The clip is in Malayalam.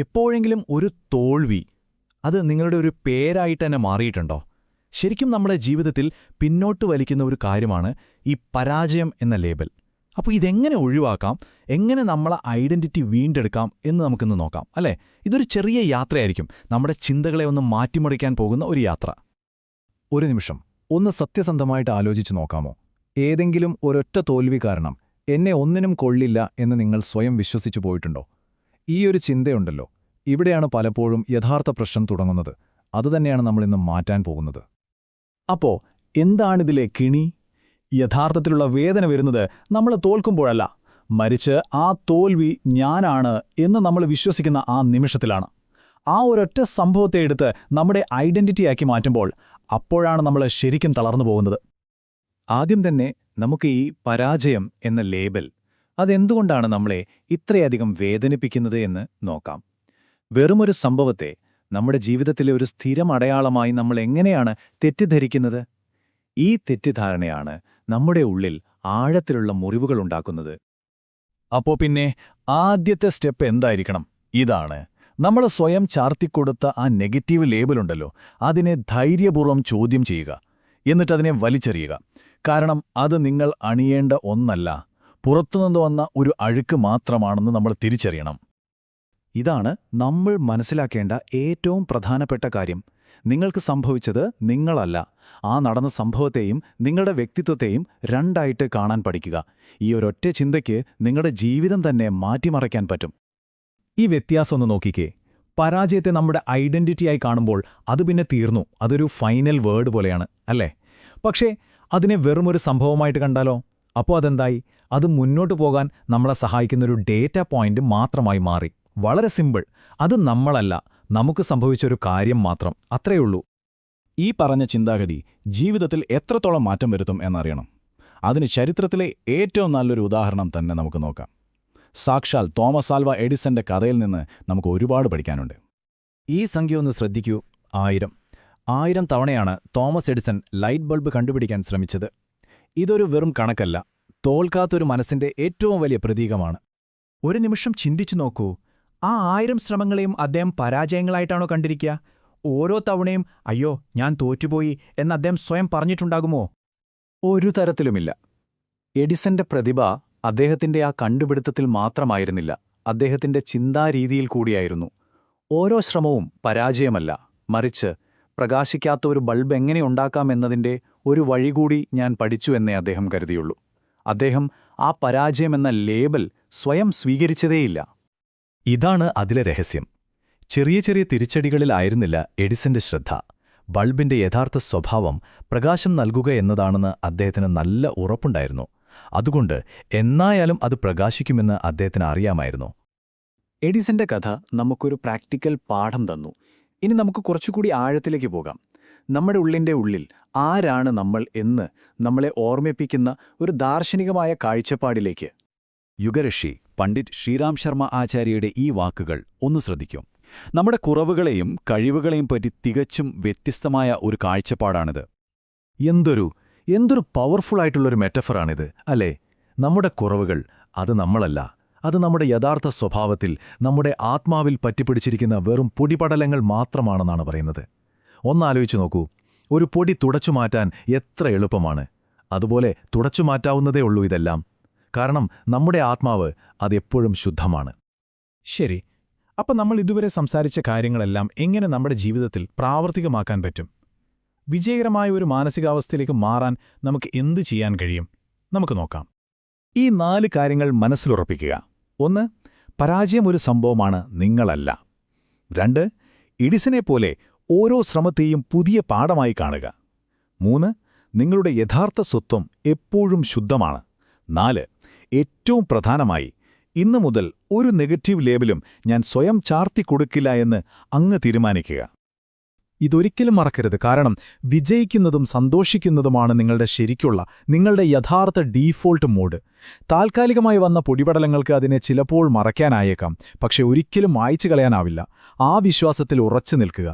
എപ്പോഴെങ്കിലും ഒരു തോൽവി അത് നിങ്ങളുടെ ഒരു പേരായിട്ട് തന്നെ മാറിയിട്ടുണ്ടോ? ശരിക്കും നമ്മുടെ ജീവിതത്തിൽ പിന്നോട്ട് വലിക്കുന്ന ഒരു കാര്യമാണ് ഈ പരാജയം എന്ന ലേബൽ. അപ്പോൾ ഇതെങ്ങനെ ഒഴിവാക്കാം, എങ്ങനെ നമ്മളെ ഐഡന്റിറ്റി വീണ്ടെടുക്കാം എന്ന് നമുക്കിന്ന് നോക്കാം, അല്ലേ? ഇതൊരു ചെറിയ യാത്രയായിരിക്കും, നമ്മുടെ ചിന്തകളെ ഒന്ന് മാറ്റിമറിക്കാൻ പോകുന്ന ഒരു യാത്ര. ഒരു നിമിഷം ഒന്ന് സത്യസന്ധമായിട്ട് ആലോചിച്ചു നോക്കാമോ? ഏതെങ്കിലും ഒരൊറ്റ തോൽവി കാരണം എന്നെ ഒന്നിനും കൊള്ളില്ല എന്ന് നിങ്ങൾ സ്വയം വിശ്വസിച്ചു പോയിട്ടുണ്ടോ? ഈ ഒരു ചിന്തയുണ്ടല്ലോ, ഇവിടെയാണ് പലപ്പോഴും യഥാർത്ഥ പ്രശ്നം തുടങ്ങുന്നത്. അതുതന്നെയാണ് നമ്മളിന്ന് മാറ്റാൻ പോകുന്നത്. അപ്പോ എന്താണിതിലെ കിണി? യഥാർത്ഥത്തിലുള്ള വേദന വരുന്നത് നമ്മൾ തോൽക്കുമ്പോഴല്ല, മറിച്ച് ആ തോൽവി ഞാനാണ് എന്ന് നമ്മൾ വിശ്വസിക്കുന്ന ആ നിമിഷത്തിലാണ്. ആ ഒരൊറ്റ സംഭവത്തെ എടുത്ത് നമ്മുടെ ഐഡന്റിറ്റിയാക്കി മാറ്റുമ്പോൾ അപ്പോഴാണ് നമ്മൾ ശരിക്കും തളർന്നു പോകുന്നത്. ആദ്യം തന്നെ നമുക്ക് ഈ പരാജയം എന്ന ലേബൽ അതെന്തുകൊണ്ടാണ് നമ്മളെ ഇത്രയധികം വേദനിപ്പിക്കുന്നത് എന്ന് നോക്കാം. വെറുമൊരു സംഭവത്തെ നമ്മുടെ ജീവിതത്തിലെ ഒരു സ്ഥിരം അടയാളമായി നമ്മൾ എങ്ങനെയാണ് തെറ്റിദ്ധരിക്കുന്നത്? ഈ തെറ്റിദ്ധാരണയാണ് നമ്മുടെ ഉള്ളിൽ ആഴത്തിലുള്ള മുറിവുകളുണ്ടാക്കുന്നത്. അപ്പോ പിന്നെ ആദ്യത്തെ സ്റ്റെപ്പ് എന്തായിരിക്കണം? ഇതാണ്, നമ്മൾ സ്വയം ചാർത്തിക്കൊടുത്ത ആ നെഗറ്റീവ് ലേബലുണ്ടല്ലോ, അതിനെ ധൈര്യപൂർവ്വം ചോദ്യം ചെയ്യുക, എന്നിട്ടതിനെ വലിച്ചെറിയുക. കാരണം അത് നിങ്ങൾ അണിയേണ്ട ഒന്നല്ല, പുറത്തുനിന്ന് വന്ന ഒരു അഴുക്ക് മാത്രമാണെന്ന് നമ്മൾ തിരിച്ചറിയണം. ഇതാണ് നമ്മൾ മനസ്സിലാക്കേണ്ട ഏറ്റവും പ്രധാനപ്പെട്ട കാര്യം. നിങ്ങൾക്ക് സംഭവിച്ചത് നിങ്ങളല്ല, ആ നടന്ന സംഭവത്തെയും നിങ്ങളുടെ വ്യക്തിത്വത്തെയും രണ്ടായിട്ട് കാണാൻ പഠിക്കുക. ഈ ഒരൊറ്റ ചിന്തയ്ക്ക് നിങ്ങളുടെ ജീവിതം തന്നെ മാറ്റിമറിക്കാൻ പറ്റും. ഈ വ്യത്യാസം ഒന്ന് നോക്കിക്കേ. പരാജയത്തെ നമ്മുടെ ഐഡന്റിറ്റിയായി കാണുമ്പോൾ അത് പിന്നെ തീർന്നു, അതൊരു ഫൈനൽ വേർഡ് പോലെയാണ്, അല്ലേ? പക്ഷേ അതിനെ വെറുമൊരു സംഭവമായിട്ട് കണ്ടാലോ? അപ്പോൾ അതെന്തായി? അത് മുന്നോട്ടു പോകാൻ നമ്മളെ സഹായിക്കുന്നൊരു ഡേറ്റ പോയിന്റ് മാത്രമായി മാറി. വളരെ സിമ്പിൾ. അത് നമ്മളല്ല, നമുക്ക് സംഭവിച്ചൊരു കാര്യം മാത്രം, അത്രയുള്ളൂ. ഈ പറഞ്ഞ ചിന്താഗതി ജീവിതത്തിൽ എത്രത്തോളം മാറ്റം വരുത്തും എന്നറിയണം. അതിന് ചരിത്രത്തിലെ ഏറ്റവും നല്ലൊരു ഉദാഹരണം തന്നെ നമുക്ക് നോക്കാം. സാക്ഷാൽ തോമസ് ആൽവ എഡിസന്റെ കഥയിൽ നിന്ന് നമുക്ക് ഒരുപാട് പഠിക്കാനുണ്ട്. ഈ സംഖ്യ ഒന്ന് ശ്രദ്ധിക്കൂ. 1000 തവണയാണ് തോമസ് എഡിസൺ ലൈറ്റ് ബൾബ് കണ്ടുപിടിക്കാൻ ശ്രമിച്ചത്. ഇതൊരു വെറും കണക്കല്ല, തോൽക്കാത്തൊരു മനസ്സിന്റെ ഏറ്റവും വലിയ പ്രതീകമാണ്. ഒരു നിമിഷം ചിന്തിച്ചു നോക്കൂ. ആ 1000 ശ്രമങ്ങളെയും അദ്ദേഹം പരാജയങ്ങളായിട്ടാണോ കണ്ടിരിക്കുക? ഓരോ തവണയും അയ്യോ ഞാൻ തോറ്റുപോയി എന്ന് അദ്ദേഹം സ്വയം പറഞ്ഞിട്ടുണ്ടാകുമോ? ഒരു തരത്തിലുമില്ല. എഡിസന്റെ പ്രതിഭ അദ്ദേഹത്തിന്റെ ആ കണ്ടുപിടുത്തത്തിൽ മാത്രമായിരുന്നില്ല, അദ്ദേഹത്തിന്റെ ചിന്താരീതിയിൽ കൂടിയായിരുന്നു. ഓരോ ശ്രമവും പരാജയമല്ല, മറിച്ച് പ്രകാശിക്കാത്ത ഒരു ബൾബ് എങ്ങനെ ഉണ്ടാക്കാമെന്നതിൻ്റെ ഒരു വഴി കൂടി ഞാൻ പഠിച്ചു എന്നേ അദ്ദേഹം കരുതിയുള്ളൂ. അദ്ദേഹം ആ പരാജയമെന്ന ലേബൽ സ്വയം സ്വീകരിച്ചതേയില്ല. ഇതാണ് അതിലെ രഹസ്യം. ചെറിയ ചെറിയ തിരിച്ചടികളിലായിരുന്നില്ല എഡിസന്റെ ശ്രദ്ധ. ബൾബിന്റെ യഥാർത്ഥ സ്വഭാവം പ്രകാശം നൽകുക എന്നതാണെന്ന് അദ്ദേഹത്തിന് നല്ല ഉറപ്പുണ്ടായിരുന്നു. അതുകൊണ്ട് എന്നായാലും അത് പ്രകാശിക്കുമെന്ന് അദ്ദേഹത്തിന് അറിയാമായിരുന്നു. എഡിസന്റെ കഥ നമുക്കൊരു പ്രാക്ടിക്കൽ പാഠം തന്നു. ഇനി നമുക്ക് കുറച്ചുകൂടി ആഴത്തിലേക്ക് പോകാം. നമ്മുടെ ഉള്ളിൻ്റെ ഉള്ളിൽ ആരാണ് നമ്മൾ എന്ന് നമ്മളെ ഓർമ്മിപ്പിക്കുന്ന ഒരു ദാർശനികമായ കാഴ്ചപ്പാടിലേക്ക്. യുഗഋഷി പണ്ഡിറ്റ് ശ്രീറാം ശർമ്മ ആചാര്യയുടെ ഈ വാക്കുകൾ ഒന്ന് ശ്രദ്ധിക്കും. നമ്മുടെ കുറവുകളെയും കഴിവുകളെയും പറ്റി തികച്ചും വ്യത്യസ്തമായ ഒരു കാഴ്ചപ്പാടാണിത്. എന്തൊരു പവർഫുള്ളായിട്ടുള്ളൊരു മെറ്റഫറാണിത്, അല്ലേ? നമ്മുടെ കുറവുകൾ അത് നമ്മളല്ല, അത് നമ്മുടെ യഥാർത്ഥ സ്വഭാവത്തിൽ, നമ്മുടെ ആത്മാവിൽ പറ്റിപ്പിടിച്ചിരിക്കുന്ന വെറും പൊടിപടലങ്ങൾ മാത്രമാണെന്നാണ് പറയുന്നത്. ഒന്നാലോചിച്ചു നോക്കൂ, ഒരു പൊടി തുടച്ചുമാറ്റാൻ എത്ര എളുപ്പമാണ്. അതുപോലെ തുടച്ചുമാറ്റാവുന്നതേ ഉള്ളൂ ഇതെല്ലാം. കാരണം നമ്മുടെ ആത്മാവ് അതെപ്പോഴും ശുദ്ധമാണ്. ശരി, അപ്പം നമ്മൾ ഇതുവരെ സംസാരിച്ച കാര്യങ്ങളെല്ലാം എങ്ങനെ നമ്മുടെ ജീവിതത്തിൽ പ്രാവർത്തികമാക്കാൻ പറ്റും? വിജയകരമായ ഒരു മാനസികാവസ്ഥയിലേക്ക് മാറാൻ നമുക്ക് എന്തു ചെയ്യാൻ കഴിയും? നമുക്ക് നോക്കാം. ഈ 4 കാര്യങ്ങൾ മനസ്സിലുറപ്പിക്കുക. 1. പരാജയം ഒരു സംഭവമാണ്, നിങ്ങളല്ല. 2. എഡിസനെപ്പോലെ ഓരോ ശ്രമത്തെയും പുതിയ പാഠമായി കാണുക. 3. നിങ്ങളുടെ യഥാർത്ഥ സ്വത്വം എപ്പോഴും ശുദ്ധമാണ്. 4. ഏറ്റവും പ്രധാനമായി, ഇന്നു മുതൽ ഒരു നെഗറ്റീവ് ലേബലും ഞാൻ സ്വയം ചാർത്തിക്കൊടുക്കില്ല എന്ന് അങ്ങ് തീരുമാനിക്കുക. ഇതൊരിക്കലും മറക്കരുത്. കാരണം വിജയിക്കുന്നതും സന്തോഷിക്കുന്നതുമാണ് നിങ്ങളുടെ യഥാർത്ഥ ഡീഫോൾട്ട് മോഡ്. താൽക്കാലികമായി വന്ന പൊടിപടലങ്ങൾക്ക് അതിനെ ചിലപ്പോൾ മറയ്ക്കാനായേക്കാം, പക്ഷെ ഒരിക്കലും മായ്ച്ചു കളയാനാവില്ല. ആ വിശ്വാസത്തിൽ ഉറച്ചു നിൽക്കുക.